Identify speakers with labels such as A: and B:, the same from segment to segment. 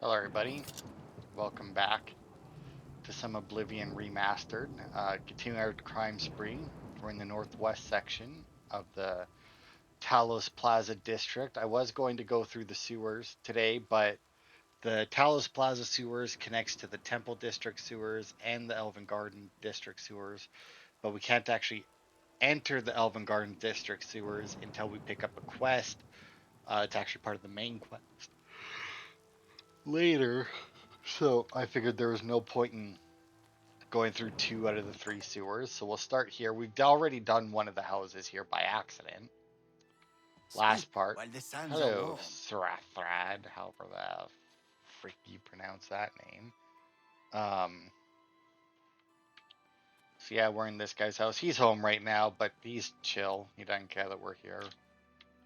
A: Hello everybody, welcome back to some Oblivion Remastered. Continuing our crime spree, we're in the northwest section of the Talos Plaza district. I was going to go through the sewers today, but the Talos Plaza sewers connects to the Temple District sewers and the Elven Garden District sewers, but we can't actually enter the Elven Garden District sewers until we pick up a quest. It's actually part of the main quest later, so I figured there was no point in going through two out of the three sewers. So we'll start here. We've already done one of the houses here by accident.
B: Sleep
A: Last part.
B: while the sands are
A: Hello,
B: warm.
A: Thrathrad, however the freak you pronounce that name. So yeah, we're in this guy's house. He's home right now, but he's chill. He doesn't care that we're here.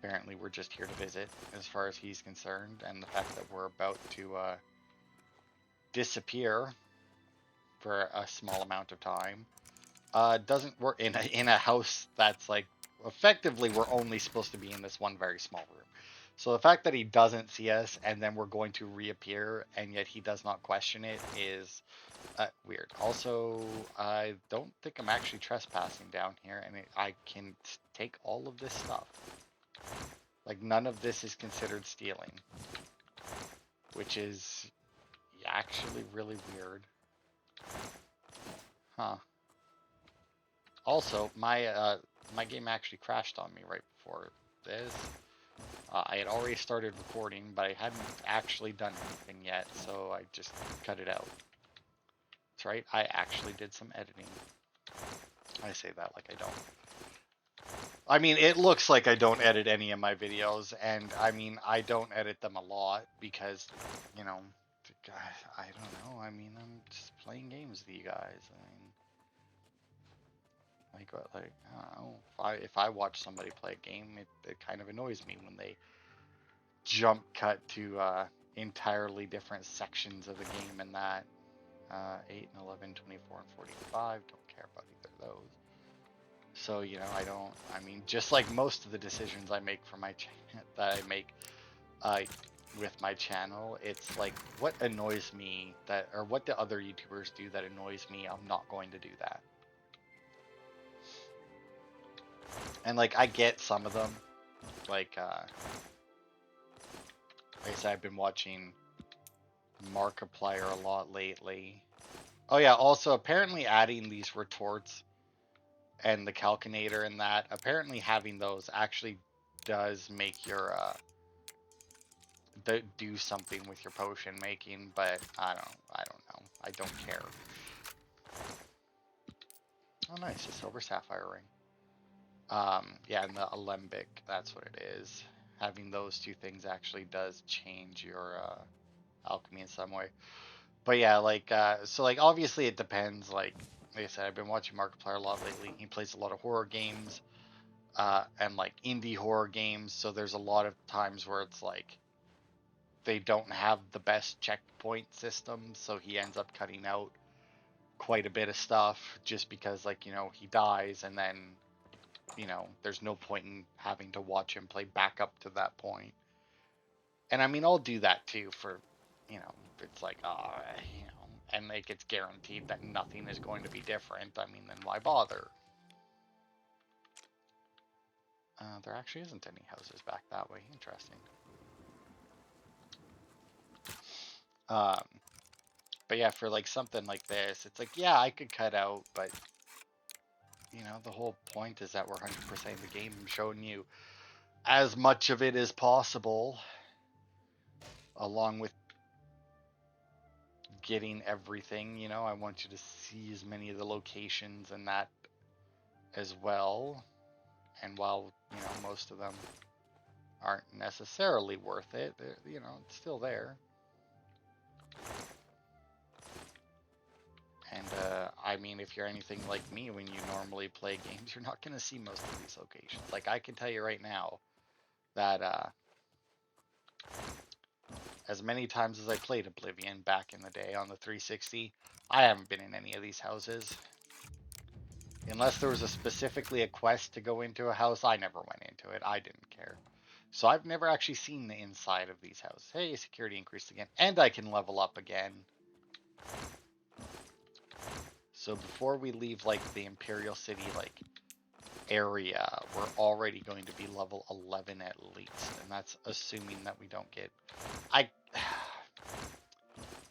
A: Apparently, we're just here to visit, as far as he's concerned, and the fact that we're about to disappear for a small amount of time doesn't work in a house that's like effectively we're only supposed to be in this one very small room. So the fact that he doesn't see us and then we're going to reappear and yet he does not question it is weird. Also, I don't think I'm actually trespassing down here, and I can take all of this stuff. Like none of this is considered stealing, which is actually really weird. Huh. Also, my game actually crashed on me right before this. I had already started recording, but I hadn't actually done anything yet, so I just cut it out. That's right, I actually did some editing. I say that like I don't. I mean, it looks like I don't edit any of my videos, and I mean, I don't edit them a lot because, you know, I don't know. I mean, I'm just playing games with you guys. I mean, like I don't know. If I watch somebody play a game, it kind of annoys me when they jump cut to entirely different sections of the game and that 8 and 11, 24 and 45. Don't care about either of those. So I mean, just like most of the decisions I make for my that I make uh, with my channel, it's like what annoys me that, or what the other YouTubers do that annoys me, I'm not going to do that. And like I get some of them, like I said, I've been watching Markiplier a lot lately. Oh yeah, also apparently adding these retorts and the calcinator and that, apparently having those actually does make your do something with your potion making, but I don't know. I don't care. Oh nice, a silver sapphire ring. Yeah, and the alembic, that's what it is. Having those two things actually does change your alchemy in some way. But yeah, like so like obviously it depends. Like I said, I've been watching Markiplier a lot lately. He plays a lot of horror games, and like indie horror games. So there's a lot of times where it's like they don't have the best checkpoint system, so he ends up cutting out quite a bit of stuff just because like he dies and then there's no point in having to watch him play back up to that point. And I mean I'll do that too for it's like and like it's guaranteed that nothing is going to be different. I mean then why bother? There actually isn't any houses back that way. Interesting. Um, but yeah, for like something like this, it's like, yeah, I could cut out, but the whole point is that we're 100% the game, showing you as much of it as possible, along with getting everything. I want you to see as many of the locations and that as well. And while, most of them aren't necessarily worth it, it's still there. And I mean, if you're anything like me, when you normally play games, you're not going to see most of these locations. Like I can tell you right now that as many times as I played Oblivion back in the day on the 360, I haven't been in any of these houses. Unless there was specifically a quest to go into a house, I never went into it. I didn't care. So I've never actually seen the inside of these houses. Hey, security increased again. And I can level up again. So before we leave, like, the Imperial City, like, area, we're already going to be level 11 at least. And that's assuming that we don't get...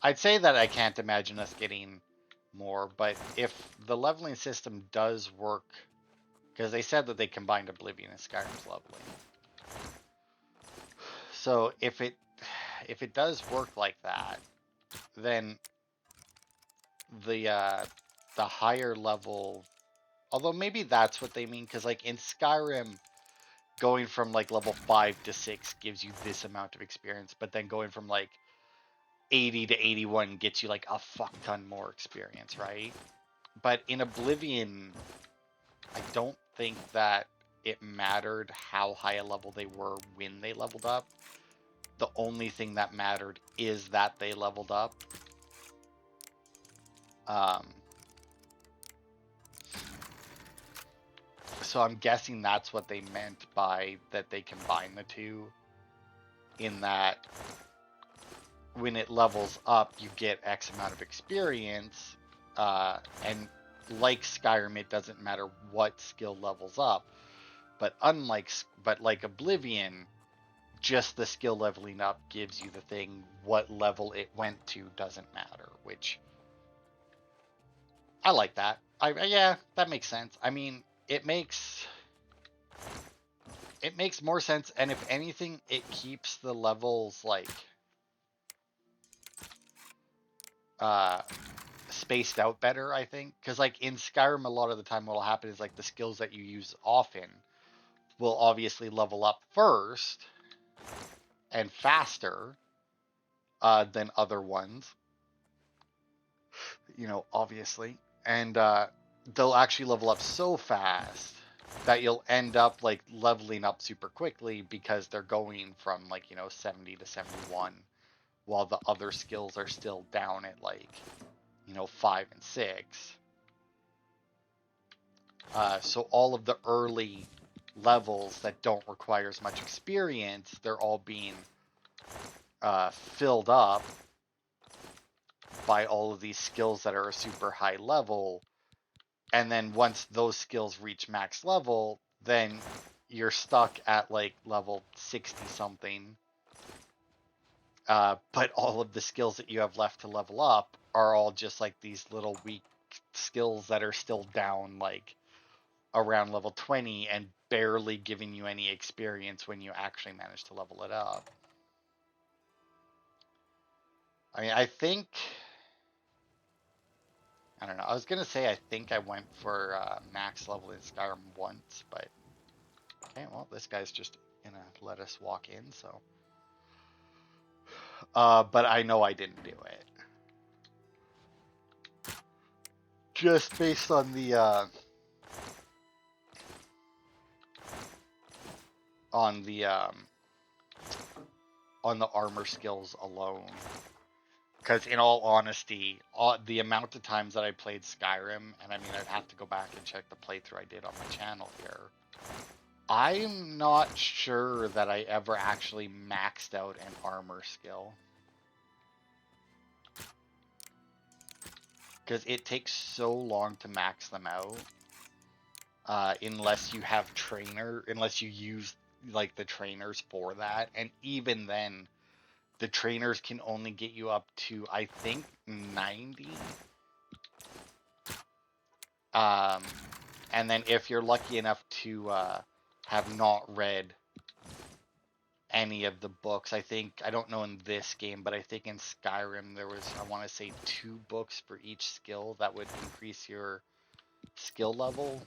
A: I'd say that I can't imagine us getting more, but if the leveling system does work, because they said that they combined Oblivion and Skyrim's leveling. So if it does work like that, then the higher level, although maybe that's what they mean, because like in Skyrim, going from like level 5 to 6 gives you this amount of experience, but then going from like 80 to 81 gets you like a fuck ton more experience, right? But in Oblivion, I don't think that it mattered how high a level they were when they leveled up. The only thing that mattered is that they leveled up. So I'm guessing that's what they meant by that they combine the two, in that when it levels up, you get X amount of experience, and like Skyrim, it doesn't matter what skill levels up, but like Oblivion, just the skill leveling up gives you the thing. What level it went to doesn't matter, which I like that. Yeah, that makes sense. I mean, it makes more sense, and if anything, it keeps the levels like spaced out better, I think, because like in Skyrim, a lot of the time what will happen is like the skills that you use often will obviously level up first and faster than other ones, obviously, and they'll actually level up so fast that you'll end up like leveling up super quickly because they're going from like 70 to 71, while the other skills are still down at like 5 and 6. So all of the early levels that don't require as much experience, they're all being filled up by all of these skills that are a super high level. And then once those skills reach max level, then you're stuck at like level 60 something. But all of the skills that you have left to level up are all just like these little weak skills that are still down like around level 20 and barely giving you any experience when you actually manage to level it up. I mean, I don't know. I was going to say I think I went for max level in Skyrim once, but okay, well, this guy's just going to let us walk in, so. But I know I didn't do it. Just based on the on the armor skills alone. Because in all honesty, the amount of times that I played Skyrim, and I mean, I'd have to go back and check the playthrough I did on my channel here. I'm not sure that I ever actually maxed out an armor skill. Because it takes so long to max them out. Unless you have unless you use like the trainers for that. And even then, the trainers can only get you up to, I think, 90. And then if you're lucky enough to have not read any of the books, I don't know in this game, but I think in Skyrim there was, I want to say, 2 books for each skill that would increase your skill level.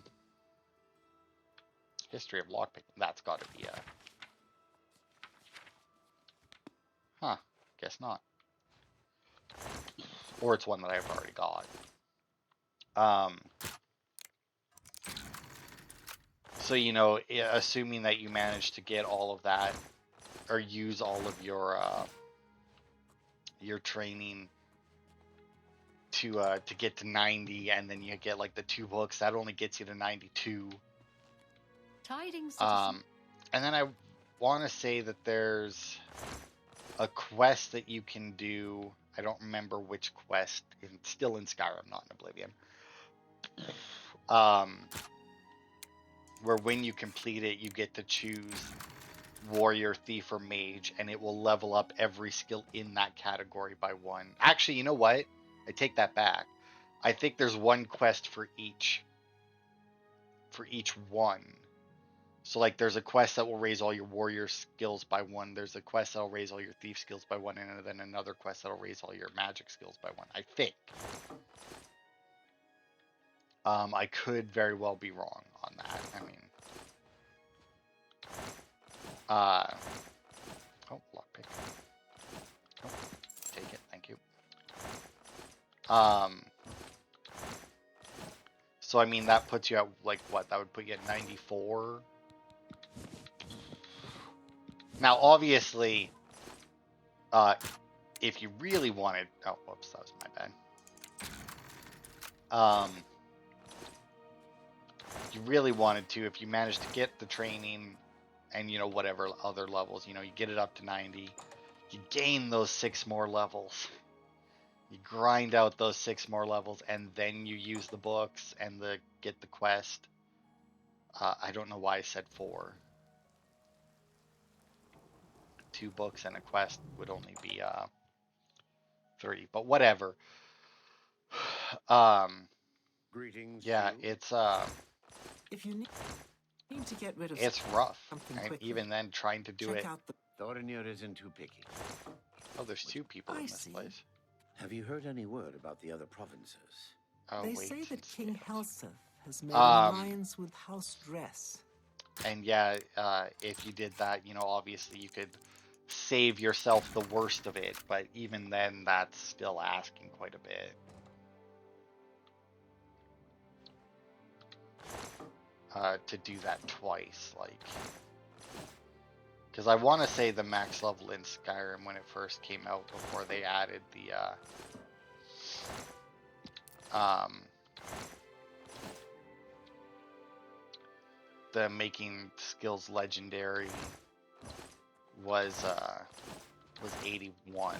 A: History of lockpicking, that's got to be a... Huh, guess not. Or it's one that I've already got. So, assuming that you manage to get all of that, or use all of your training to get to 90, and then you get like the 2 books, that only gets you to 92.
B: Tidings, citizen.
A: And then want to say that there's a quest that you can do. I don't remember which quest. It's still in Skyrim, not in Oblivion. Where when you complete it, you get to choose warrior, thief, or mage, and it will level up every skill in that category by one. Actually, you know what? I take that back. I think there's one quest for each one. So like there's a quest that will raise all your warrior skills by one. There's a quest that'll raise all your thief skills by one, and then another quest that'll raise all your magic skills by one. I think. I could very well be wrong on that. I mean, oh, lockpick. Oh, take it, thank you. So I mean that puts you at like what? That would put you at 94. Now, obviously, if you really wanted, oh, whoops, that was my bad. You really wanted to, if you managed to get the training and, you know, whatever other levels, you know, you get it up to 90, you gain those 6 more levels. You grind out those 6 more levels, and then you use the books and get the quest. I don't know why I said 4. 2 books and a quest would only be 30, but whatever.
C: Greetings.
A: Yeah, it's
B: If you need to get rid of
A: it's rough.
B: something
A: And
B: quickly,
A: even then, trying to do
B: check
A: it.
B: out the.
C: Thorinir isn't too picky.
A: Oh, there's 2 people
B: I
A: in this
B: see.
A: place.
C: Have you heard any word about the other provinces?
A: Oh,
B: They
A: wait,
B: say that
A: it's
B: King
A: scales.
B: Helseth has made an alliance with House Dress.
A: And yeah, if you did that, you know, obviously you could save yourself the worst of it, but even then, that's still asking quite a bit. To do that twice, like, because I want to say the max level in Skyrim when it first came out, before they added the making skills legendary was 81.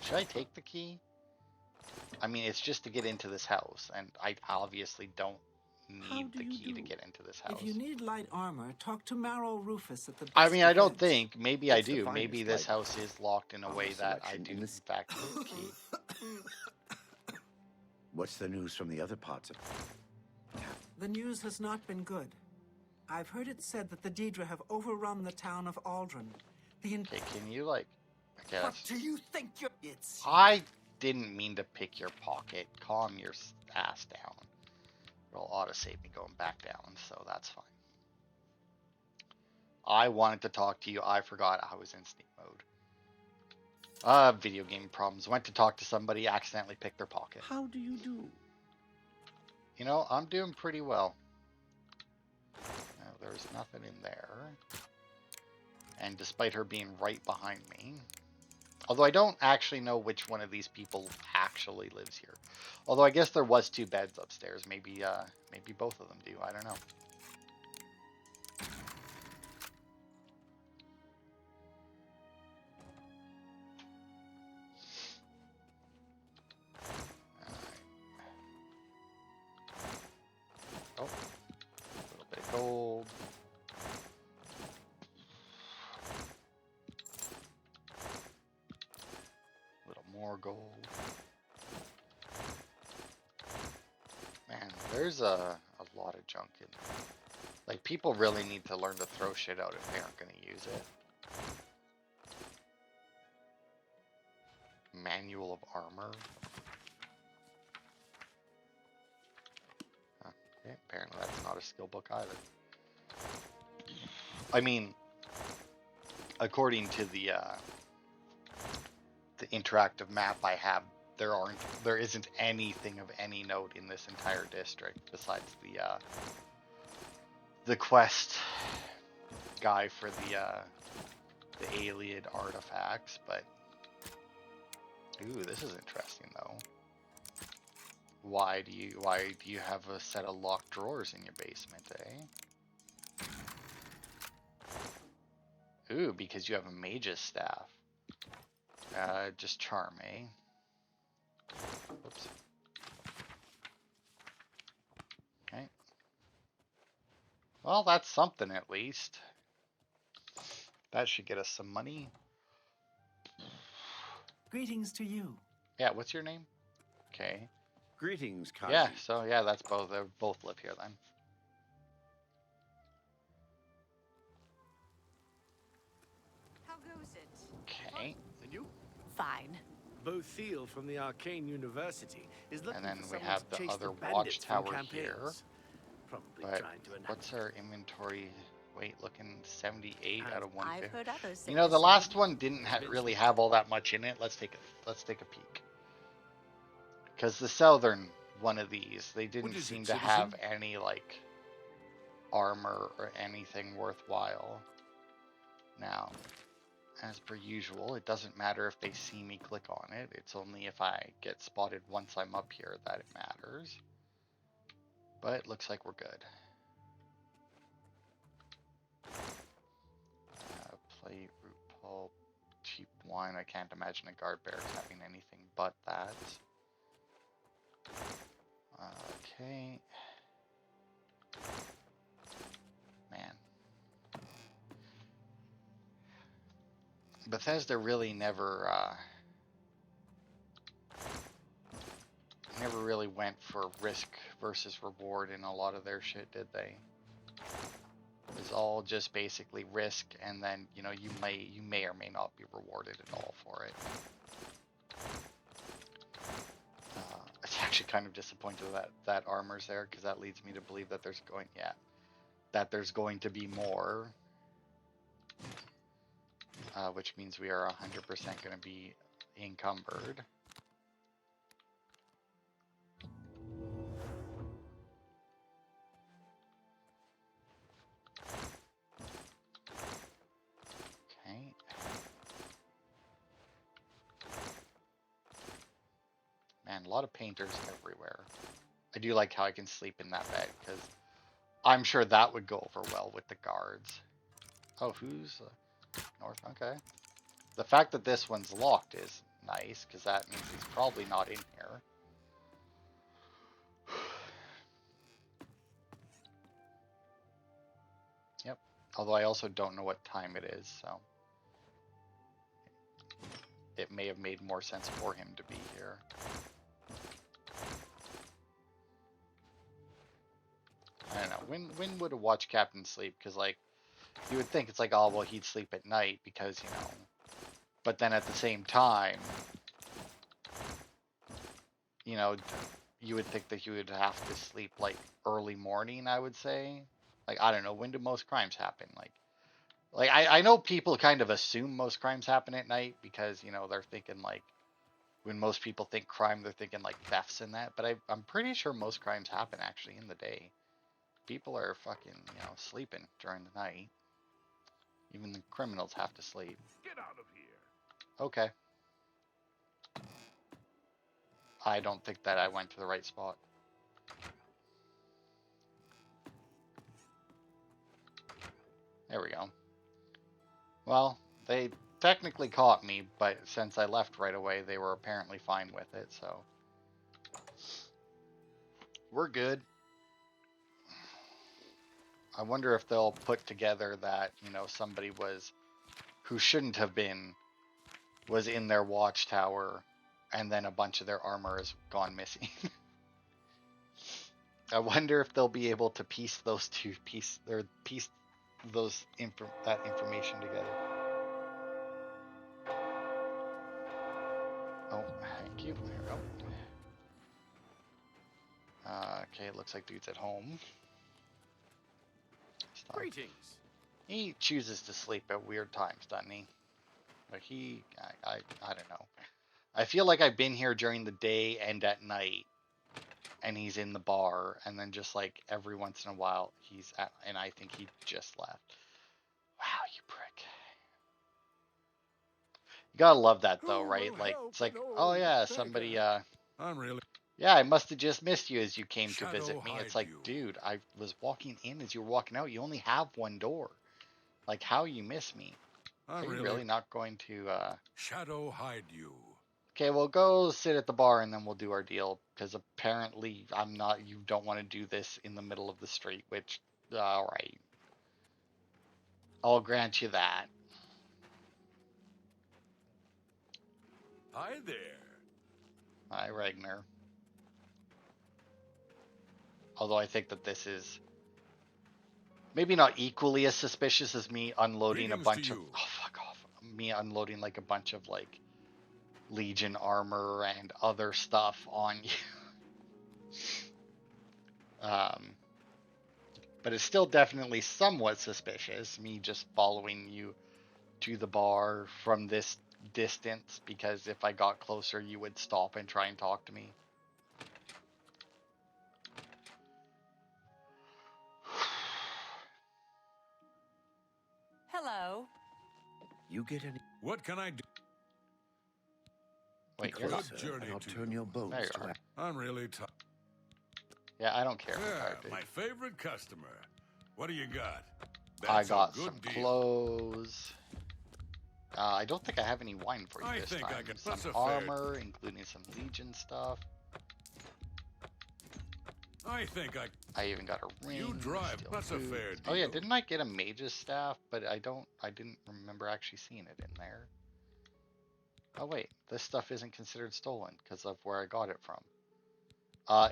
A: Should I take the key? I mean, it's just to get into this house, and I obviously don't need the key to get into this house.
B: If you need light armor, talk to Marrow Rufus at the.
A: I mean, I don't
B: Defense.
A: think. Maybe I
C: It's the
A: do.
C: finest
A: Maybe this
C: light
A: house is locked in a way that I
C: selection
A: do,
C: in
A: in
C: this-
A: fact, need the key.
C: What's the news from the other parts of...
B: The news has not been good. I've heard it said that the Daedra have overrun the town of Aldrin.
A: Okay, can you, like, I guess.
B: What do you think you're... It's...
A: I didn't mean to pick your pocket. Calm your ass down. It'll auto-save me going back down, so that's fine. I wanted to talk to you. I forgot I was in sleep mode. Video game problems. Went to talk to somebody, accidentally picked their pocket.
C: How do you do?
A: You know, I'm doing pretty well. There's nothing in there. And despite her being right behind me, although I don't actually know which one of these people actually lives here. Although I guess there was 2 beds upstairs. Maybe maybe both of them do. I don't know. Oh, a little bit of gold. A little more gold. Man, there's a lot of junk in there. Like, people really need to learn to throw shit out if they aren't going to use it. Manual of armor. Okay, apparently that's not a skill book either. I mean, according to the interactive map I have, there isn't anything of any note in this entire district besides the quest guy for the alien artifacts. But ooh, this is interesting though. Why do you have a set of locked drawers in your basement, eh? Ooh, because you have a mage's staff. Just charm, eh? Oops. Okay. Well, that's something at least. That should get us some money.
B: Greetings to you.
A: Yeah, what's your name? Okay.
C: Greetings, Kazi.
A: Yeah, so yeah, that's both. They both live here then.
D: How goes it?
A: Okay.
E: And you?
D: Fine.
E: Bo Thiel from the Arcane University is looking
A: And then
E: for
A: we
E: someone
A: have
E: to
A: the
E: chase
A: other
E: bandits from
A: watchtower here.
E: campaigns. Probably
A: But
E: trying to
A: what's our inventory weight looking? 78 out of
D: I've
A: 150.
D: heard others say
A: You know,
D: the
A: the
D: same.
A: last one didn't really have all that much in it. Let's take a peek. Because the southern one of these, they didn't
E: is
A: seem
E: it,
A: to
E: citizen?
A: have any like armor or anything worthwhile. Now, as per usual, it doesn't matter if they see me click on it. It's only if I get spotted once I'm up here that it matters. But it looks like we're good. Plate, root pulp, cheap wine. I can't imagine a guard barracks having anything but that. Okay. Man. Bethesda really never really went for risk versus reward in a lot of their shit, did they? It was all just basically risk, and then you know you may or may not be rewarded at all for it. It's actually kind of disappointed that armor's there, because that leads me to believe that there's going to be more, which means we are 100% going to be encumbered. Okay. Man, a lot of painters everywhere. I do like how I can sleep in that bed, because I'm sure that would go over well with the guards. Oh, who's north? Okay. The fact that this one's locked is nice, because that means he's probably not in here. Yep. Although I also don't know what time it is, so it may have made more sense for him to be here. I don't know. When would a watch captain sleep? Because like, you would think it's like, oh well, he'd sleep at night because you know. But then at the same time, you know, you would think that he would have to sleep like early morning. I would say, like I don't know, when do most crimes happen? Like I know people kind of assume most crimes happen at night because you know they're thinking like when most people think crime, they're thinking like thefts and that. But I'm pretty sure most crimes happen actually in the day. People are fucking, you know, sleeping during the night. Even the criminals have to sleep.
E: Get out of here.
A: Okay. I don't think that I went to the right spot. There we go. Well, they technically caught me, but since I left right away, they were apparently fine with it, so we're good. I wonder if they'll put together that, you know, somebody who shouldn't have been, was in their watchtower, and then a bunch of their armor has gone missing. I wonder if they'll be able to piece those piece that information together. Oh, thank you. There we go. Okay, it looks like dude's at home.
E: Greetings.
A: He chooses to sleep at weird times, doesn't he? But I don't know. I feel like I've been here during the day and at night, and he's in the bar, and then just like every once in a while he's at, and I think he just left. Wow, you prick. You gotta love that though, right? Like it's like, oh yeah, somebody
F: I'm really
A: Yeah, I must have just missed you as you came to visit
F: Shadow
A: me. It's
F: hide
A: like,
F: you.
A: dude, I was walking in as you were walking out. You only have one door. Like, how you miss me?
F: I'm
A: Are you
F: really
A: really not going to,
F: Shadow hide you.
A: Okay, well, go sit at the bar and then we'll do our deal. Because apparently I'm not, you don't want to do this in the middle of the street, which, alright. I'll grant you that.
F: Hi there.
A: Hi, Ragnar. Although I think that this is maybe not equally as suspicious as me unloading a
F: Greetings to
A: bunch of,
F: you.
A: oh, fuck off. Me unloading like a bunch of, like, Legion armor and other stuff on you. Um, but it's still definitely somewhat suspicious, me just following you to the bar from this distance, because if I got closer, you would stop and try and talk to me.
D: Hello.
C: You get any
F: What can I do?
A: Wait, you're not.
C: closer,
F: journey
C: and I'll
F: to
C: turn
F: you.
C: your bones
A: There you
C: to
A: are.
C: ash.
F: I'm really tired.
A: Yeah, I don't care if you're
F: Yeah,
A: tired, dude.
F: my favorite customer. What do you got?
A: I
F: That's
A: got
F: a good
A: some
F: deal.
A: clothes. I don't think I have any wine for you
F: I
A: this
F: think I
A: time.
F: can-
A: Some
F: that's a fair-
A: armor, including some Legion stuff.
F: I think I
A: I even got a ring.
F: You drive.
A: steel
F: That's a
A: boots.
F: fair
A: Oh yeah,
F: deal.
A: didn't I get a mage's staff? But I didn't remember actually seeing it in there. Oh wait, this stuff isn't considered stolen because of where I got it from.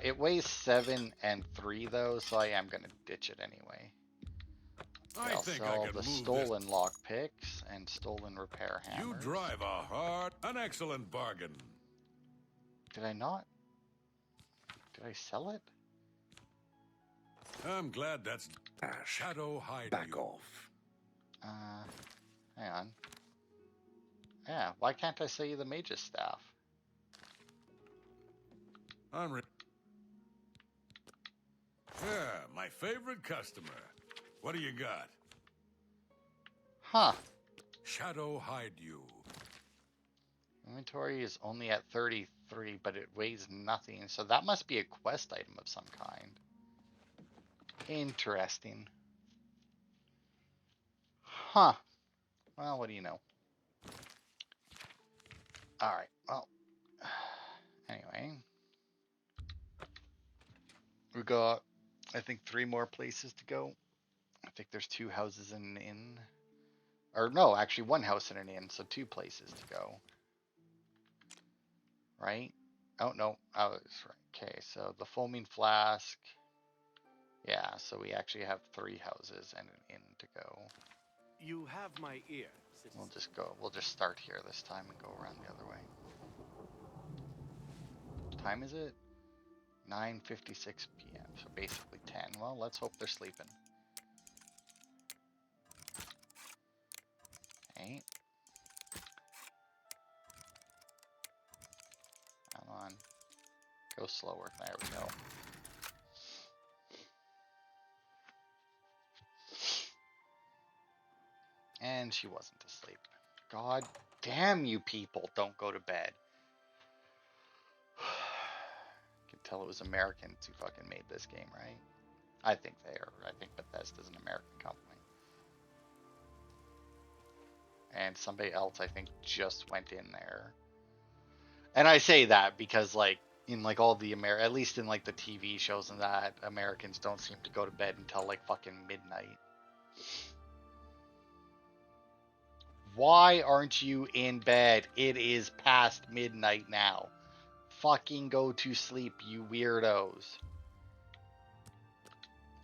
A: It weighs 7 and 3 though, so I am gonna ditch it anyway.
F: I
A: I'll
F: think I
A: sell
F: can
A: the
F: move
A: stolen lockpicks and stolen repair
F: this. You
A: hammers.
F: drive a hard, an excellent bargain.
A: Did I not? Did I sell it?
F: I'm glad that's
C: Ash.
F: Shadow hide
C: Back
F: you.
C: off.
A: Hang on. Yeah, why can't I sell you the mage's staff?
F: Yeah, my favorite customer. What do you got?
A: Huh.
F: Shadow hide you.
A: Inventory is only at 33, but it weighs nothing, so that must be a quest item of some kind. Interesting. Huh. Well, what do you know? Alright, well. Anyway. We got, I think, 3 more places to go. I think there's 2 houses and an inn. Or no, actually 1 house and an inn, so 2 places to go. Right? Oh, no, I was right. Okay, so the foaming flask. Yeah, so we actually have 3 houses and an inn to go.
E: You have my ear,
A: We'll
E: citizen.
A: just go, we'll just start here this time and go around the other way. What time is it? 9:56 p.m. So basically 10. Well, let's hope they're sleeping. Okay. Come on. Go slower. There we go. And she wasn't asleep. God damn you people. Don't go to bed. You can tell it was Americans who fucking made this game, right? I think they are. I think Bethesda's an American company. And somebody else, I think, just went in there. And I say that because, like, in, like, all the at least in, like, the TV shows and that, Americans don't seem to go to bed until, like, fucking midnight. Why aren't you in bed? It is past midnight now. Fucking go to sleep, you weirdos.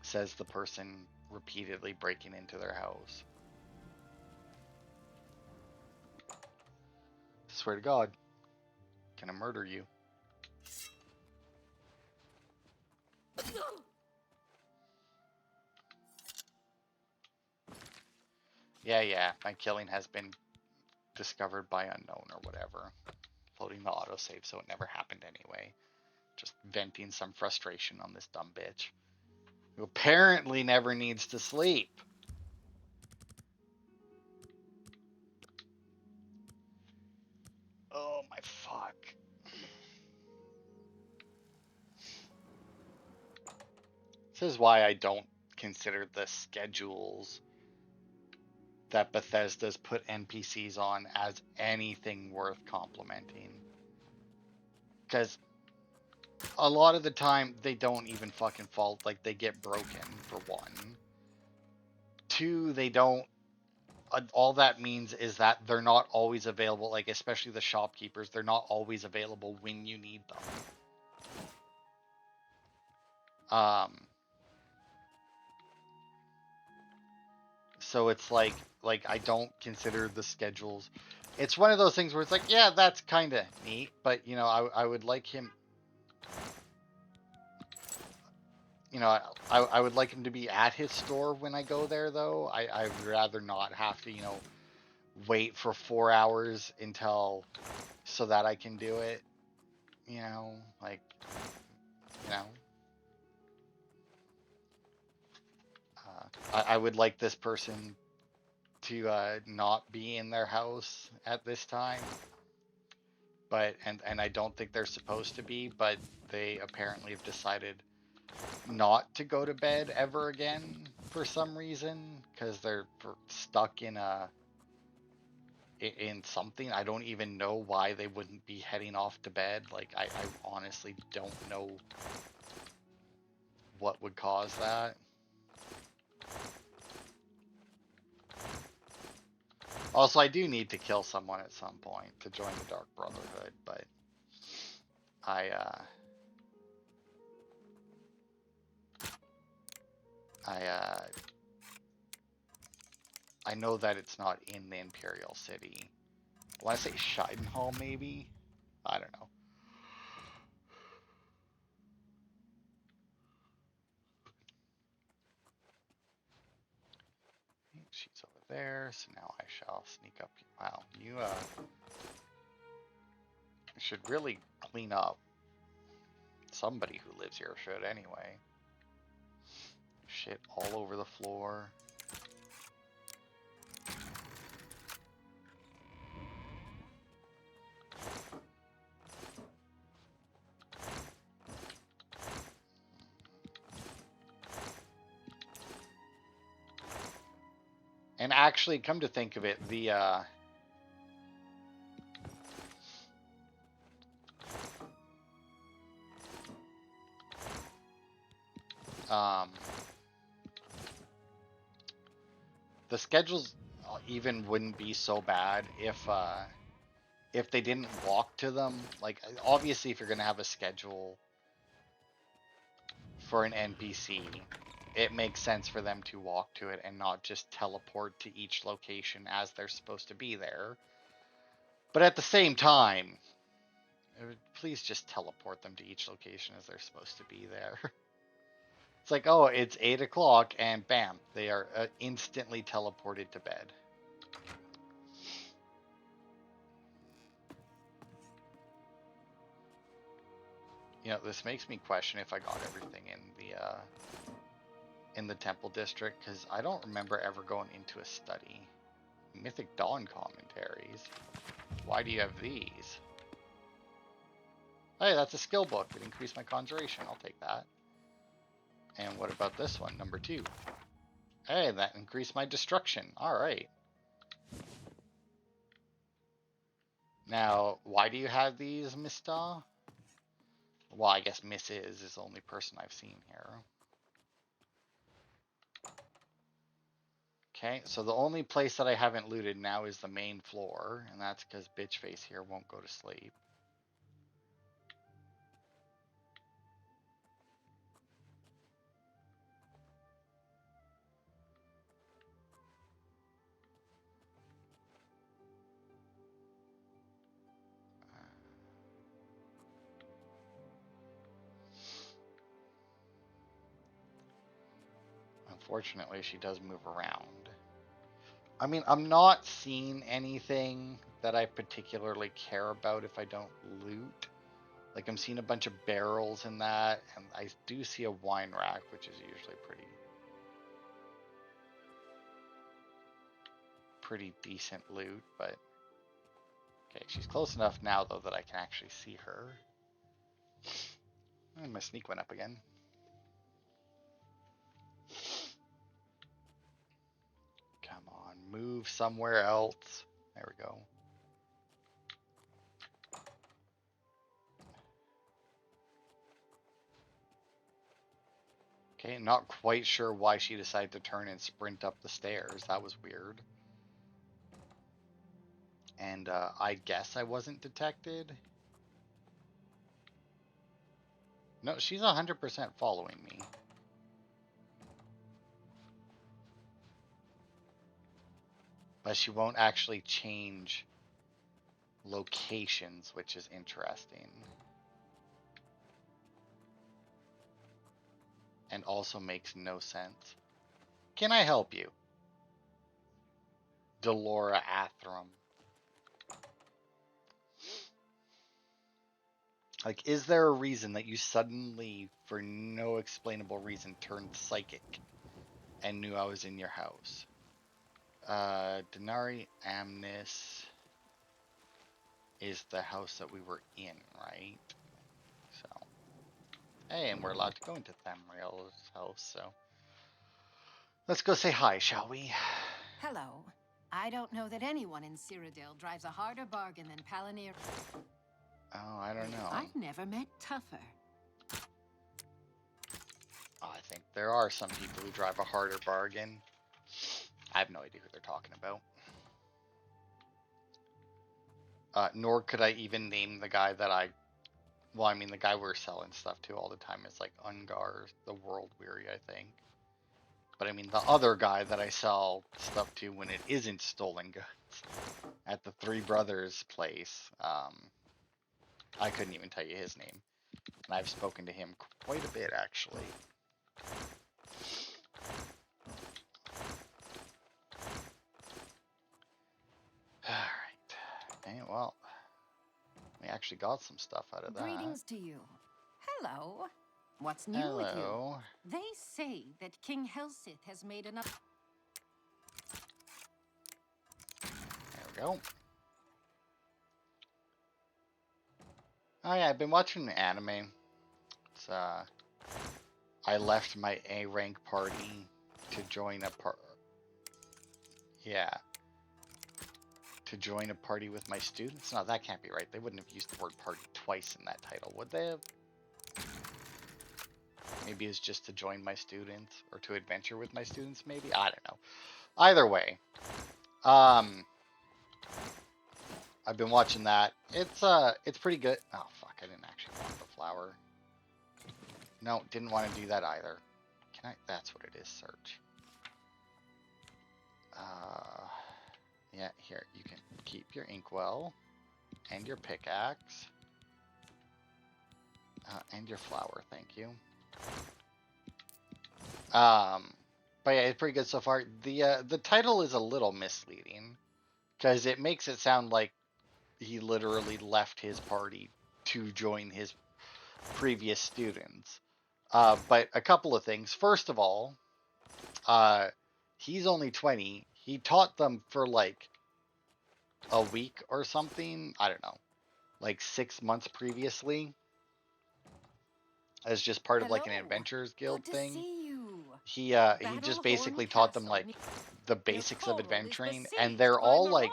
A: Says the person repeatedly breaking into their house. Swear to God, gonna murder you. Yeah, my killing has been discovered by unknown or whatever. Floating the autosave so it never happened anyway. Just venting some frustration on this dumb bitch. Who apparently never needs to sleep. Oh my fuck. is why I don't consider the schedules that Bethesda's put NPCs on as anything worth complimenting. Because a lot of the time, they don't even fucking fall. Like, they get broken, for one. Two, they don't. All that means is that they're not always available, like, especially the shopkeepers, they're not always available when you need them. So it's like I don't consider the schedules. It's one of those things where it's like, yeah, that's kind of neat, but, you know, I would like him, you know, I would like him to be at his store when I go there, though. I'd rather not have to, you know, wait for 4 hours until, so that I can do it, you know, like, you know. I would like this person to not be in their house at this time, but and I don't think they're supposed to be, but they apparently have decided not to go to bed ever again for some reason, because they're stuck in something. I don't even know why they wouldn't be heading off to bed. Like, I honestly don't know what would cause that. Also, I do need to kill someone at some point to join the Dark Brotherhood, but I know that it's not in the Imperial City. I want to say Scheidenhall, maybe? I don't know. She's over there, so now I shall sneak up. Wow, you should really clean up. Somebody who lives here should, anyway. Shit all over the floor. And actually, come to think of it, the schedules even wouldn't be so bad if they didn't walk to them. Like, obviously, if you're gonna have a schedule for an NPC, it makes sense for them to walk to it and not just teleport to each location as they're supposed to be there. But at the same time, please just teleport them to each location as they're supposed to be there. It's like, oh, it's 8 o'clock, and bam, they are instantly teleported to bed. You know, this makes me question if I got everything in the Temple District, because I don't remember ever going into a study. Mythic Dawn commentaries. Why do you have these? Hey, that's a skill book. It increased my conjuration. I'll take that. And what about this one, number 2? Hey, that increased my destruction. All right. Now, why do you have these, Mr.? Well, I guess Miss is the only person I've seen here. Okay, so the only place that I haven't looted now is the main floor, and that's because Bitchface here won't go to sleep. Unfortunately, she does move around. I mean, I'm not seeing anything that I particularly care about if I don't loot. Like, I'm seeing a bunch of barrels in that, and I do see a wine rack, which is usually pretty decent loot, but okay, she's close enough now, though, that I can actually see her. And my sneak went up again. move somewhere else. There we go. Okay, not quite sure why she decided to turn and sprint up the stairs. That was weird. And I guess I wasn't detected. No, she's 100% following me. But she won't actually change locations, which is interesting. And also makes no sense. Can I help you? Delora Athram. Like, is there a reason that you suddenly, for no explainable reason, turned psychic and knew I was in your house? Denari Amnis is the house that we were in, right? So, hey, and we're allowed to go into Thamriel's house, so let's go say hi, shall we?
D: Hello. I don't know that anyone in Cyrodiil drives a harder bargain than Palanir.
A: Oh, I don't know.
D: I've never met tougher.
A: Oh, I think there are some people who drive a harder bargain. I have no idea who they're talking about. Nor could I even name the guy that well, I mean, the guy we're selling stuff to all the time is like Ungar, the World Weary, I think. But I mean, the other guy that I sell stuff to when it isn't stolen goods at the Three Brothers place, I couldn't even tell you his name. And I've spoken to him quite a bit, actually. Alright. Okay, well, we actually got some stuff out of that.
D: Greetings to you. Hello. What's new with you? They say that King Helsith has made enough.
A: There we go. Oh yeah, I've been watching the anime. It's, I left my A rank party to join a to join a party with my students. No, that can't be right. They wouldn't have used the word party twice in that title, would they have? Maybe it's just to join my students or to adventure with my students, maybe? I don't know. Either way, I've been watching that. It's pretty good. Oh fuck, I didn't actually want the flower. No, didn't want to do that either. Can I? That's what it is, search. Yeah, here, you can keep your inkwell and your pickaxe and your flower, thank you. But yeah, it's pretty good so far. The title is a little misleading because it makes it sound like he literally left his party to join his previous students. But a couple of things. First of all, he's only 20. He taught them for like a week or something. I don't know, like 6 months previously, as just part of like an adventurers guild thing. He just basically taught them like the basics of adventuring, and they're all like.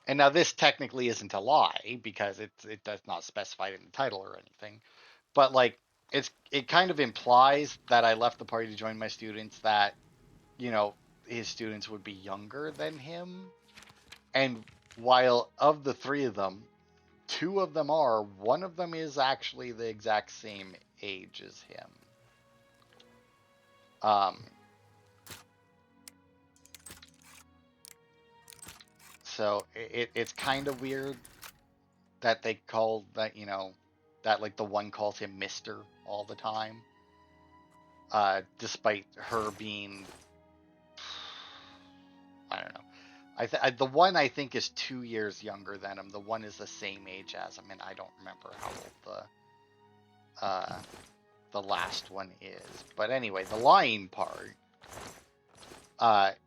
A: And now this technically isn't a lie because it does not specify it in the title or anything, but like it kind of implies that I left the party to join my students, that, you know, his students would be younger than him. And while of the three of them, two of them are, one of them is actually the exact same age as him. So it's kind of weird that they call that, you know, that like the one calls him Mr. all the time. Despite her being, I don't know. The one I think is 2 years younger than him. The one is the same age as him, and I don't remember how old the last one is. But anyway, the lying part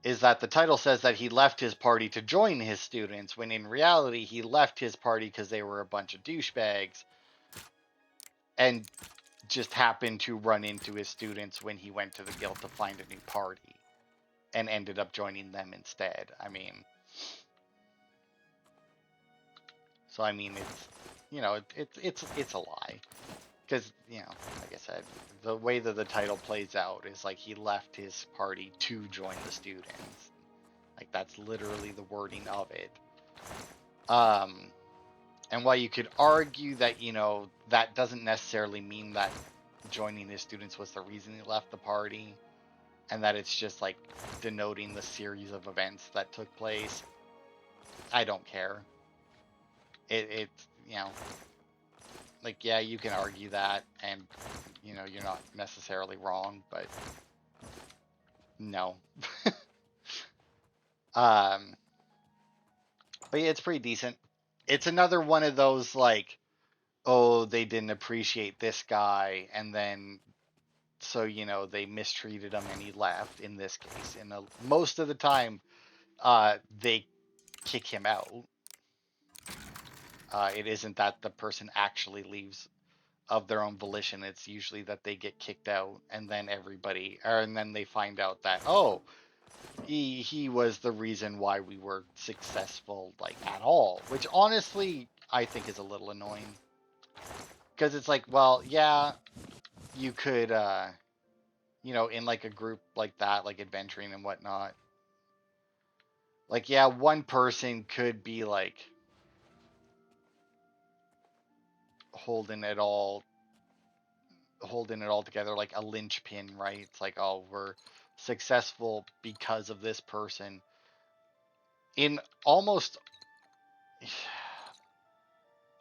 A: is that the title says that he left his party to join his students, when in reality he left his party because they were a bunch of douchebags, and just happened to run into his students when he went to the guild to find a new party. and ended up joining them instead. I mean, so I mean, it's a lie. Because, like I said, the way that the title plays out is like he left his party to join the students. Like, that's literally the wording of it. And while you could argue that, that doesn't necessarily mean that joining his students was the reason he left the party, and that it's just like denoting the series of events that took place, I don't care. It's, like, yeah, you can argue that, and, you're not necessarily wrong, but no. But yeah, it's pretty decent. It's another one of those, like, oh, they didn't appreciate this guy, and then, so, they mistreated him and he left, in this case. And most of the time, they kick him out. It isn't that the person actually leaves of their own volition. It's usually that they get kicked out, and then they find out that, oh, he was the reason why we were successful, like, at all, which honestly I think is a little annoying, because it's like, well, yeah, you could in like a group like that, like adventuring and whatnot, like, yeah, one person could be like holding it all together, like a linchpin, right? It's like, oh, we're successful because of this person. In almost,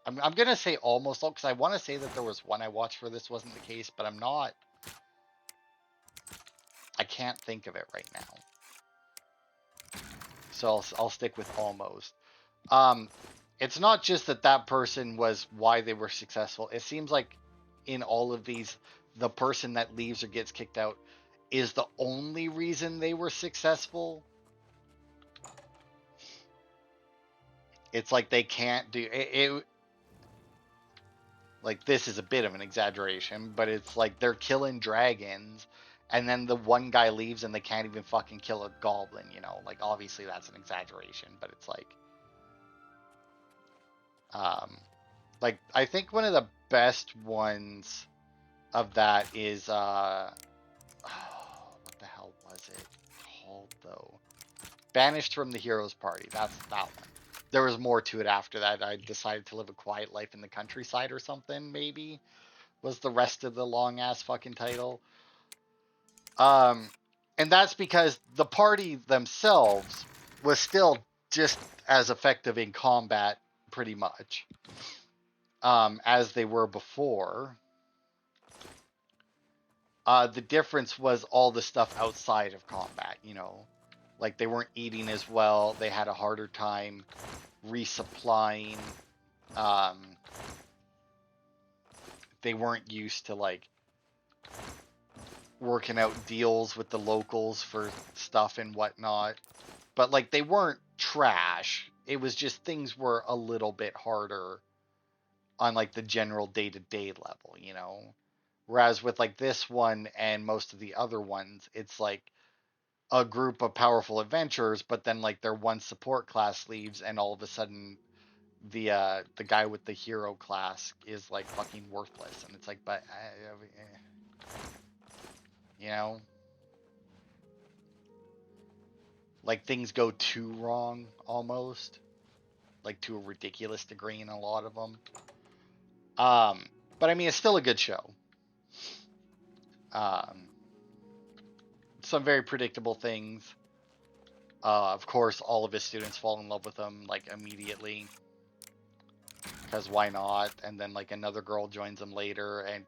A: I'm gonna say almost all, because I want to say that there was one I watched where this wasn't the case, but I can't think of it right now, so I'll stick with almost. It's not just that person was why they were successful. It seems like in all of these, the person that leaves or gets kicked out is the only reason they were successful. It's like they can't do it. Like, this is a bit of an exaggeration, but it's like they're killing dragons, and then the one guy leaves and they can't even fucking kill a goblin, Like, obviously that's an exaggeration, but it's like I think one of the best ones of that is what the hell was it called, though? Banished from the Hero's Party. That's that one. There was more to it after that. I decided to live a quiet life in the countryside or something, maybe, was the rest of the long ass fucking title. And that's because the party themselves was still just as effective in combat, pretty much, as they were before. The difference was all the stuff outside of combat, like they weren't eating as well. They had a harder time resupplying. They weren't used to, like, working out deals with the locals for stuff and whatnot. But, like, they weren't trash. It was just things were a little bit harder on, like, the general day-to-day level, Whereas with, like, this one and most of the other ones, it's like a group of powerful adventurers, but then, like, their one support class leaves, and all of a sudden the guy with the hero class is, like, fucking worthless. And it's like, but like, things go too wrong, almost, like, to a ridiculous degree in a lot of them. But I mean, it's still a good show. Some very predictable things. Of course, all of his students fall in love with him, like, immediately, because why not? And then, like, another girl joins him later and,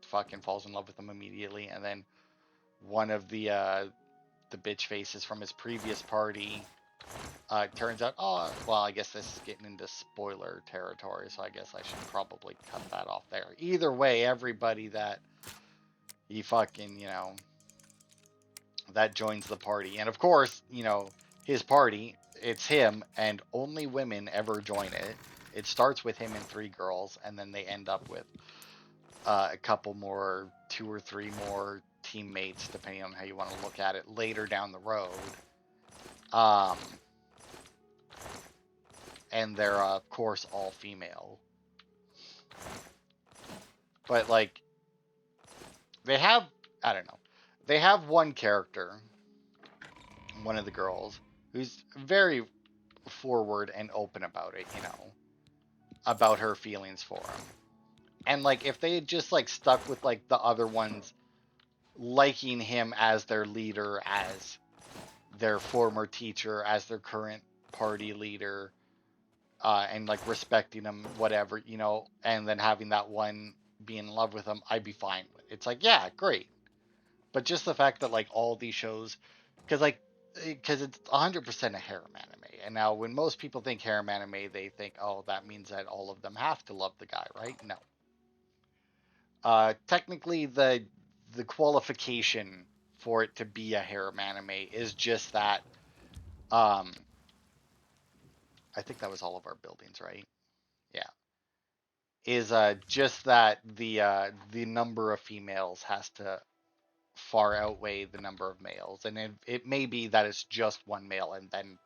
A: fucking falls in love with him immediately. And then one of the bitch faces from his previous party, turns out, oh, well, I guess this is getting into spoiler territory, so I guess I should probably cut that off there. Either way, everybody that he fucking, that joins the party, and of course, his party, it's him, and only women ever join it. It starts with him and 3 girls, and then they end up with a couple more, 2 or 3 more teammates, depending on how you want to look at it, later down the road. And they're, of course, all female. But, like, they have, I don't know, they have one character, one of the girls, who's very forward and open about it, you know, about her feelings for him. And, like, if they had just, like, stuck with, like, the other ones liking him as their leader, as their former teacher, as their current party leader, and, like, respecting him, whatever, you know, and then having that one be in love with him, I'd be fine with it. It's like, yeah, great. But just the fact that, like, all these shows, because it's 100% a harem anime. And now when most people think harem anime, they think, oh, that means that all of them have to love the guy, right? No. Technically, the qualification for it to be a harem anime is just that, I think that was all of our buildings, right? Yeah. Is just that the number of females has to far outweigh the number of males. And it may be that it's just one male and then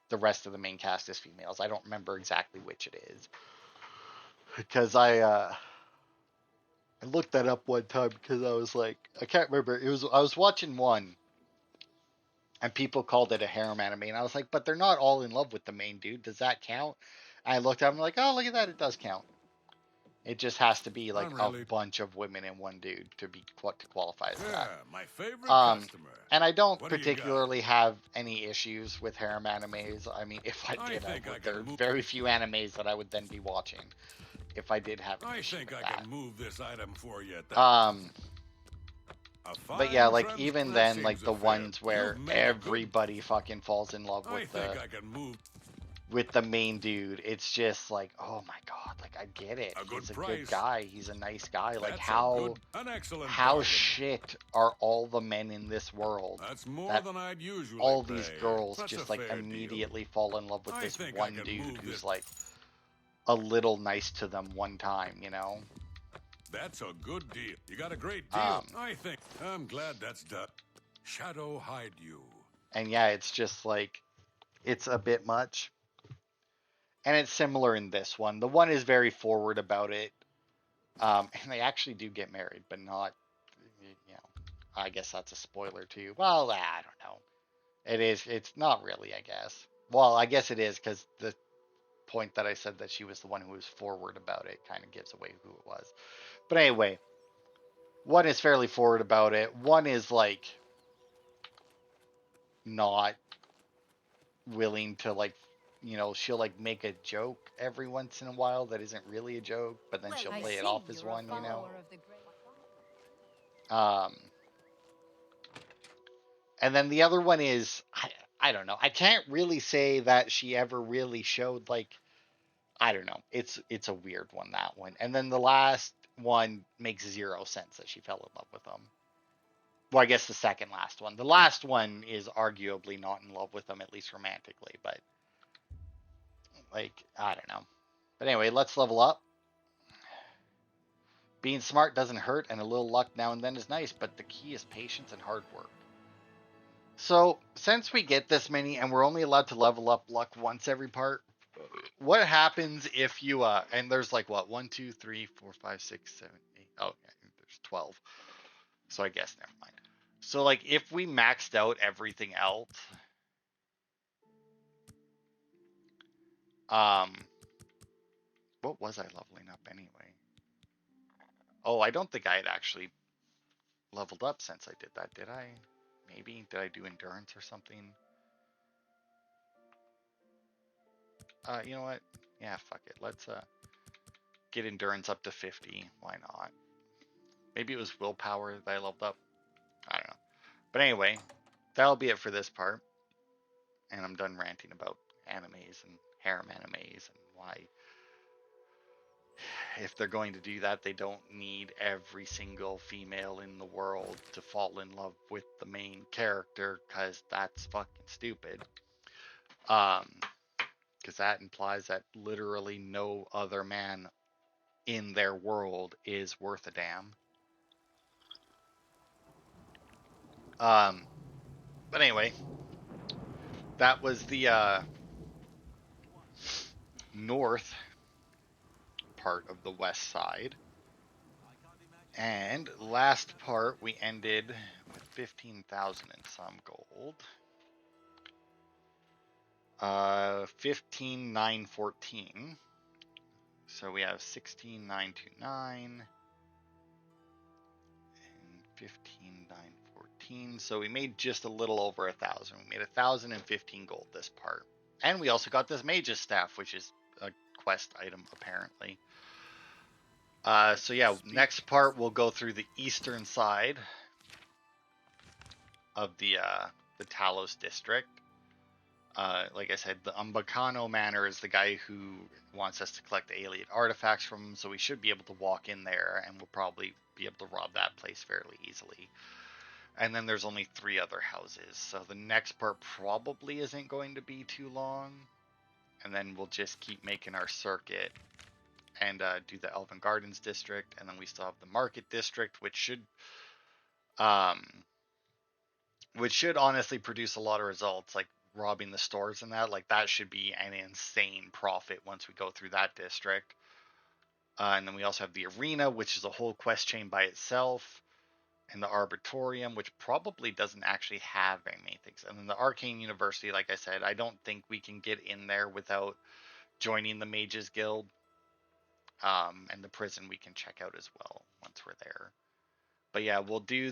A: the rest of the main cast is females. I don't remember exactly which it is. Because I looked that up one time because I was like, I can't remember. I was watching one and people called it a harem anime, and I was like, but they're not all in love with the main dude. Does that count? And I looked at him like, oh, look at that, it does count. It just has to be like a bunch of women and one dude to qualify as that.
F: My favorite customer.
A: And I don't particularly have any issues with harem animes. I mean, if I did, there are very few animes that I would then be watching if I did have an issue with that. I think I can move this item for you. But yeah, like even then, like the ones where everybody fucking falls in love with the main dude, it's just like, oh my god, like I get it. He's a good guy. He's a nice guy. Like how shit are all the men in this world that all these girls just like immediately fall in love with this one dude who's like a little nice to them one time, you know?
F: That's a good deal. You got a great deal. I think. I'm glad that's done. Shadow hide you.
A: And yeah, it's just like, it's a bit much. And it's similar in this one. The one is very forward about it. And they actually do get married, but not, you know, I guess that's a spoiler too. Well, I don't know. It's not really, I guess. Well, I guess it is because the point that I said that she was the one who was forward about it kind of gives away who it was. But anyway, one is fairly forward about it. One is like not willing to like, you know, she'll like make a joke every once in a while that isn't really a joke, but then she'll play it off as one, you know. And then the other one is, I don't know. I can't really say that she ever really showed like, I don't know. It's a weird one, that one. And then the last one makes zero sense that she fell in love with him. Well, I guess the second last one. The last one is arguably not in love with him, at least romantically, but like, I don't know. But anyway, let's level up. Being smart doesn't hurt, and a little luck now and then is nice, but the key is patience and hard work. So, since we get this many, and we're only allowed to level up luck once every part, what happens if you, and there's like what, 1, 2, 3, 4, 5, 6, 7, 8, oh, yeah, there's 12. So I guess never mind. So like if we maxed out everything else, what was I leveling up anyway? Oh, I don't think I had actually leveled up since I did that, did I? Maybe, did I do endurance or something? You know what? Yeah, fuck it. Let's get endurance up to 50. Why not? Maybe it was willpower that I leveled up. I don't know. But anyway, that'll be it for this part. And I'm done ranting about animes and harem animes and why, if they're going to do that, they don't need every single female in the world to fall in love with the main character, because that's fucking stupid. Because that implies that literally no other man in their world is worth a damn. But anyway, that was the north part of the west side. And last part, we ended with 15,000 and some gold. 15,914. So we have 16,929 and 15,914. So we made just a little over 1,000. We made 1,015 gold this part. And we also got this mage's staff, which is a quest item apparently. So yeah, next part we'll go through the eastern side of the Talos district. Like I said, the Umbacano Manor is the guy who wants us to collect the alien artifacts from him, so we should be able to walk in there, and we'll probably be able to rob that place fairly easily. And then there's only 3 other houses, so the next part probably isn't going to be too long. And then we'll just keep making our circuit and do the Elven Gardens district, and then we still have the Market district, which should honestly produce a lot of results, like robbing the stores and that. Like that should be an insane profit once we go through that district. And then we also have the arena, which is a whole quest chain by itself, and the Arbitorium, which probably doesn't actually have very many things. And then the Arcane University, like I said, I don't think we can get in there without joining the Mages Guild. And the prison we can check out as well once we're there. But yeah, we'll do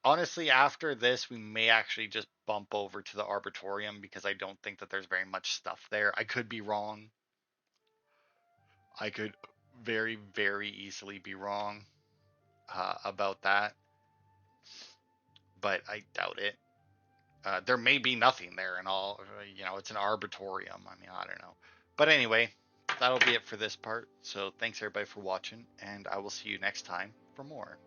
A: honestly, after this, we may actually just bump over to the Arbitorium because I don't think that there's very much stuff there. I could be wrong. I could very, very easily be wrong about that. But I doubt it. There may be nothing there and all. It's an Arbitorium. I mean, I don't know. But anyway, that'll be it for this part. So thanks everybody for watching, and I will see you next time for more.